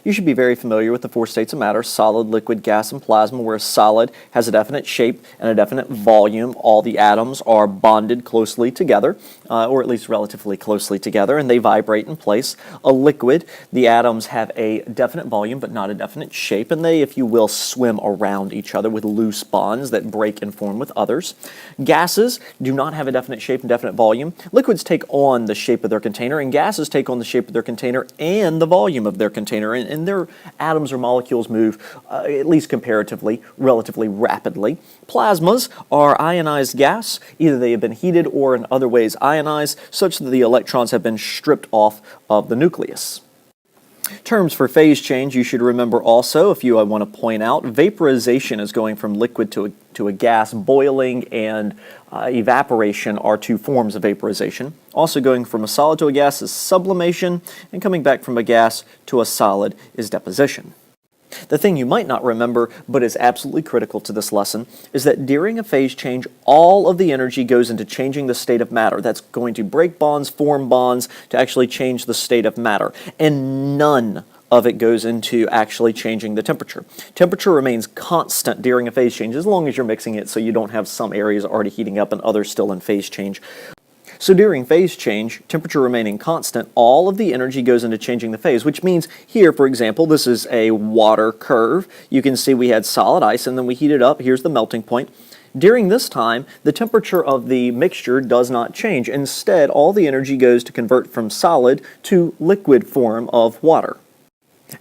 You should be very familiar with the four states of matter: solid, liquid, gas, and plasma, where solid has a definite shape and a definite volume. All the atoms are bonded closely together, or at least relatively closely together, and they vibrate in place. A liquid, the atoms have a definite volume but not a definite shape, and they, if you will, swim around each other with loose bonds that break and form with others. Gases do not have a definite shape and definite volume. Liquids take on the shape of their container, and gases take on the shape of their container and the volume of their container, and their atoms or molecules move, at least comparatively, relatively rapidly. Plasmas are ionized gas. Either they have been heated or in other ways ionized, such that the electrons have been stripped off of the nucleus. Terms for phase change you should remember also. I want to point out, vaporization is going from liquid to a gas. Boiling and evaporation are two forms of vaporization. Also going from a solid to a gas is sublimation, and coming back from a gas to a solid is deposition. The thing you might not remember, but is absolutely critical to this lesson, is that during a phase change, all of the energy goes into changing the state of matter. That's going to break bonds, form bonds, to actually change the state of matter. And none of it goes into actually changing the temperature. Temperature remains constant during a phase change, as long as you're mixing it so you don't have some areas already heating up and others still in phase change. So during phase change, temperature remaining constant, all of the energy goes into changing the phase, which means here, for example, this is a water curve. You can see we had solid ice and then we heat it up. Here's the melting point. During this time, the temperature of the mixture does not change. Instead, all the energy goes to convert from solid to liquid form of water.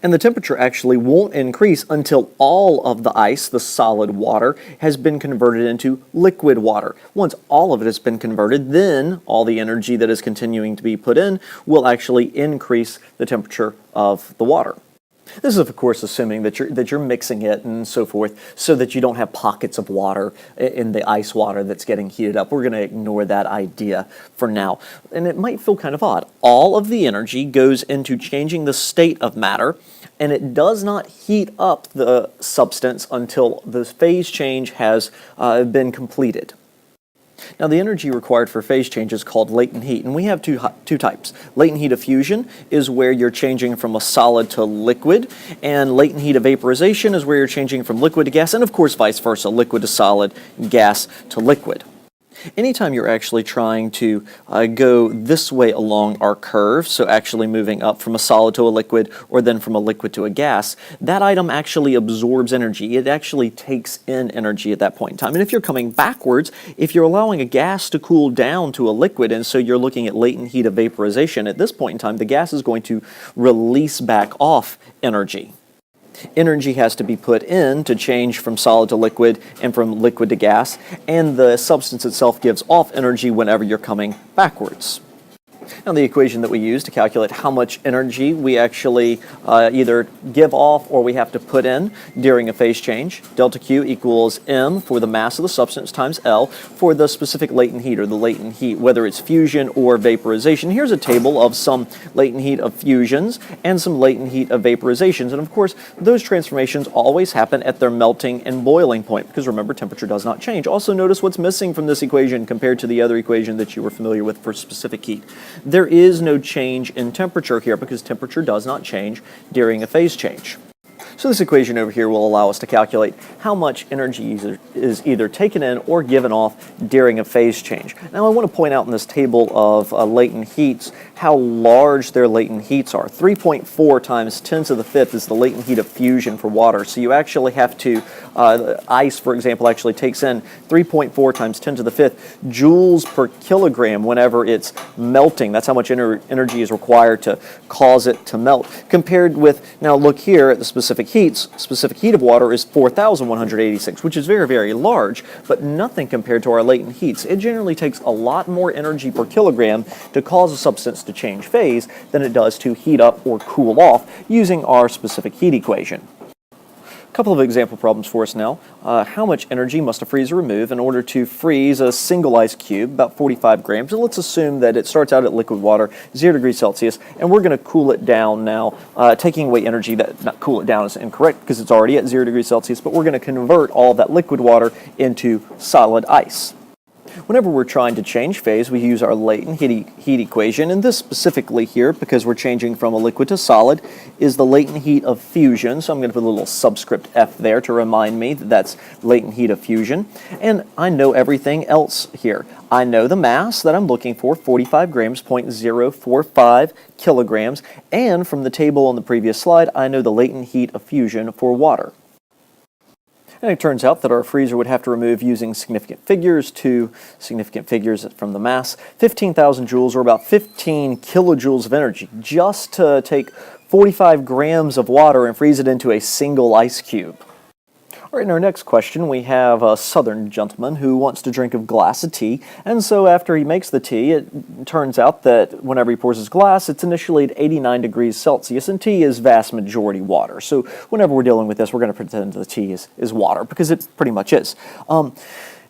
And the temperature actually won't increase until all of the ice, the solid water, has been converted into liquid water. Once all of it has been converted, then all the energy that is continuing to be put in will actually increase the temperature of the water. This is, of course, assuming that you're mixing it and so forth, so that you don't have pockets of water in the ice water that's getting heated up. We're going to ignore that idea for now. And it might feel kind of odd. All of the energy goes into changing the state of matter, and it does not heat up the substance until the phase change has been completed. Now, the energy required for phase change is called latent heat, and we have two types. Latent heat of fusion is where you're changing from a solid to liquid, and latent heat of vaporization is where you're changing from liquid to gas, and of course vice versa, liquid to solid, gas to liquid. Anytime you're actually trying to go this way along our curve, so actually moving up from a solid to a liquid or then from a liquid to a gas, that item actually absorbs energy. It actually takes in energy at that point in time. And if you're coming backwards, if you're allowing a gas to cool down to a liquid, and so you're looking at latent heat of vaporization, at this point in time, the gas is going to release back off energy. Energy has to be put in to change from solid to liquid and from liquid to gas, and the substance itself gives off energy whenever you're coming backwards. Now, the equation that we use to calculate how much energy we actually either give off or we have to put in during a phase change, delta Q equals M for the mass of the substance times L for the specific latent heat, or the latent heat, whether it's fusion or vaporization. Here's a table of some latent heat of fusions and some latent heat of vaporizations. And of course, those transformations always happen at their melting and boiling point, because remember, temperature does not change. Also, notice what's missing from this equation compared to the other equation that you were familiar with for specific heat. There is no change in temperature here because temperature does not change during a phase change. So this equation over here will allow us to calculate how much energy is either taken in or given off during a phase change. Now, I want to point out in this table of latent heats how large their latent heats are. 3.4 times 10 to the fifth is the latent heat of fusion for water. So you actually have to, ice, for example, actually takes in 3.4 times 10 to the fifth joules per kilogram whenever it's melting. That's how much energy is required to cause it to melt. Compared with, now look here at the specific heats. Specific heat of water is 4,186, which is very, very large, but nothing compared to our latent heats. It generally takes a lot more energy per kilogram to cause a substance to change phase than it does to heat up or cool off using our specific heat equation. A couple of example problems for us now. How much energy must a freezer remove in order to freeze a single ice cube, about 45 grams? And let's assume that it starts out at liquid water, 0 degrees Celsius, and we're going to cool it down now, taking away energy. Not cool it down is incorrect because it's already at 0 degrees Celsius, but we're going to convert all of that liquid water into solid ice. Whenever we're trying to change phase, we use our latent heat equation, and this specifically here, because we're changing from a liquid to solid, is the latent heat of fusion. So I'm going to put a little subscript F there to remind me that that's latent heat of fusion. And I know everything else here. I know the mass that I'm looking for, 45 grams, 0.045 kilograms, and from the table on the previous slide, I know the latent heat of fusion for water. And it turns out that our freezer would have to remove, using significant figures, two significant figures from the mass, 15,000 joules, or about 15 kilojoules of energy, just to take 45 grams of water and freeze it into a single ice cube. All right, in our next question, we have a southern gentleman who wants to drink a glass of tea, and so after he makes the tea, it turns out that whenever he pours his glass, it's initially at 89 degrees Celsius, and tea is vast majority water. So whenever we're dealing with this, we're going to pretend the tea is water, because it pretty much is.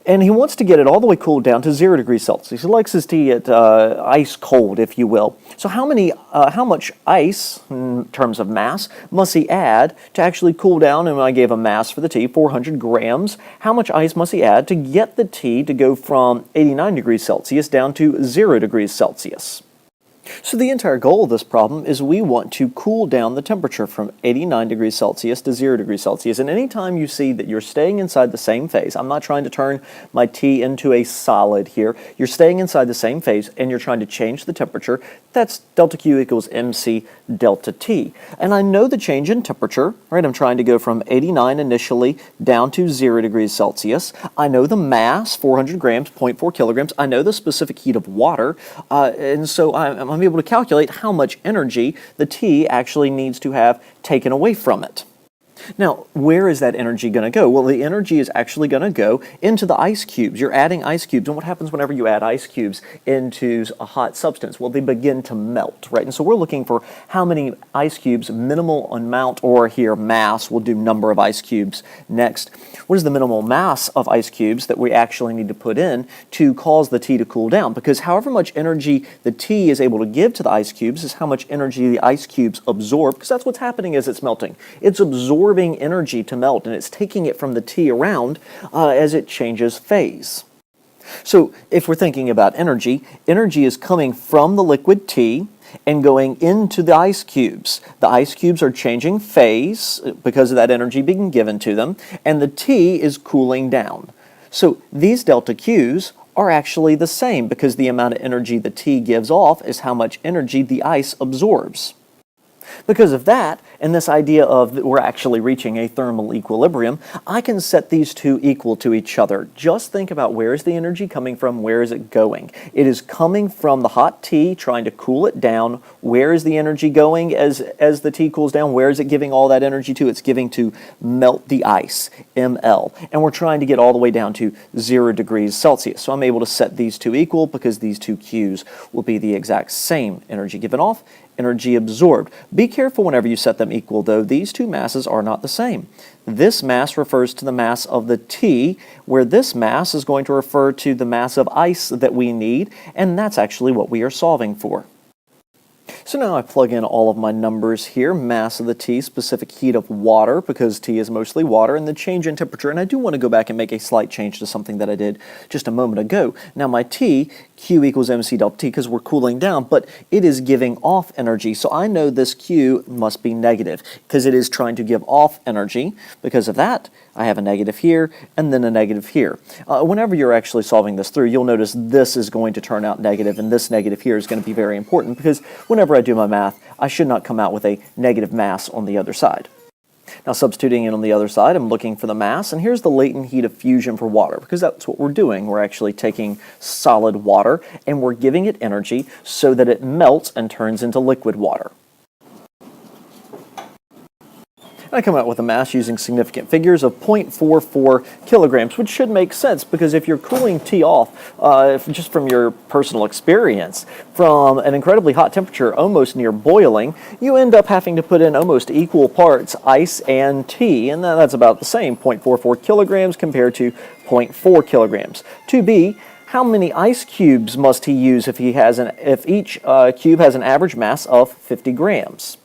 And he wants to get it all the way cooled down to 0 degrees Celsius. He likes his tea at ice cold, if you will. So how much ice, in terms of mass, must he add to actually cool down? And I gave a mass for the tea, 400 grams. How much ice must he add to get the tea to go from 89 degrees Celsius down to 0 degrees Celsius? So the entire goal of this problem is we want to cool down the temperature from 89 degrees Celsius to 0 degrees Celsius. And anytime you see that you're staying inside the same phase, I'm not trying to turn my tea into a solid here, you're staying inside the same phase and you're trying to change the temperature, that's delta Q equals MC delta T. And I know the change in temperature, right? I'm trying to go from 89 initially down to 0 degrees Celsius. I know the mass, 400 grams, 0.4 kilograms. I know the specific heat of water, and so I'm able to calculate how much energy the tea actually needs to have taken away from it. Now, where is that energy going to go? Well, the energy is actually going to go into the ice cubes. You're adding ice cubes, and what happens whenever you add ice cubes into a hot substance? Well, they begin to melt, right? And so we're looking for how many ice cubes, minimal amount, or here mass, we'll do number of ice cubes next. What is the minimal mass of ice cubes that we actually need to put in to cause the tea to cool down? Because however much energy the tea is able to give to the ice cubes is how much energy the ice cubes absorb, because that's what's happening as it's melting. It's absorbing energy to melt, and it's taking it from the tea around as it changes phase. So if we're thinking about energy, energy is coming from the liquid tea and going into the ice cubes. The ice cubes are changing phase because of that energy being given to them, and the tea is cooling down. So these delta Qs are actually the same, because the amount of energy the tea gives off is how much energy the ice absorbs. Because of that, and this idea of that we're actually reaching a thermal equilibrium, I can set these two equal to each other. Just think about, where is the energy coming from, where is it going? It is coming from the hot tea, trying to cool it down. Where is the energy going as the tea cools down? Where is it giving all that energy to? It's giving to melt the ice, ML. And we're trying to get all the way down to 0 degrees Celsius. So I'm able to set these two equal, because these two Qs will be the exact same energy given off, energy absorbed. Be careful whenever you set them equal, though. These two masses are not the same. This mass refers to the mass of the tea, where this mass is going to refer to the mass of ice that we need, and that's actually what we are solving for. So now I plug in all of my numbers here, mass of the tea, specific heat of water, because tea is mostly water, and the change in temperature. And I do want to go back and make a slight change to something that I did just a moment ago. Now my tea, Q equals MC delta T, because we're cooling down, but it is giving off energy. So I know this Q must be negative, because it is trying to give off energy. Because of that, I have a negative here, and then a negative here. Whenever you're actually solving this through, you'll notice this is going to turn out negative, and this negative here is going to be very important, because whenever I do my math, I should not come out with a negative mass on the other side. Now, substituting in on the other side, I'm looking for the mass, and here's the latent heat of fusion for water, because that's what we're doing. We're actually taking solid water, and we're giving it energy so that it melts and turns into liquid water. I come out with a mass using significant figures of 0.44 kilograms, which should make sense, because if you're cooling tea off, just from your personal experience, from an incredibly hot temperature, almost near boiling, you end up having to put in almost equal parts ice and tea, and that's about the same, 0.44 kilograms compared to 0.4 kilograms. To be, how many ice cubes must he use if each cube has an average mass of 50 grams?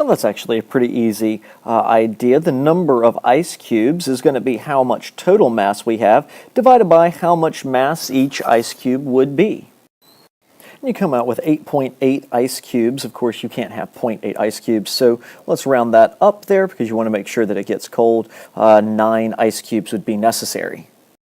Well, that's actually a pretty easy idea. The number of ice cubes is going to be how much total mass we have divided by how much mass each ice cube would be. And you come out with 8.8 ice cubes. Of course, you can't have 0.8 ice cubes, so let's round that up there because you want to make sure that it gets cold. 9 ice cubes would be necessary.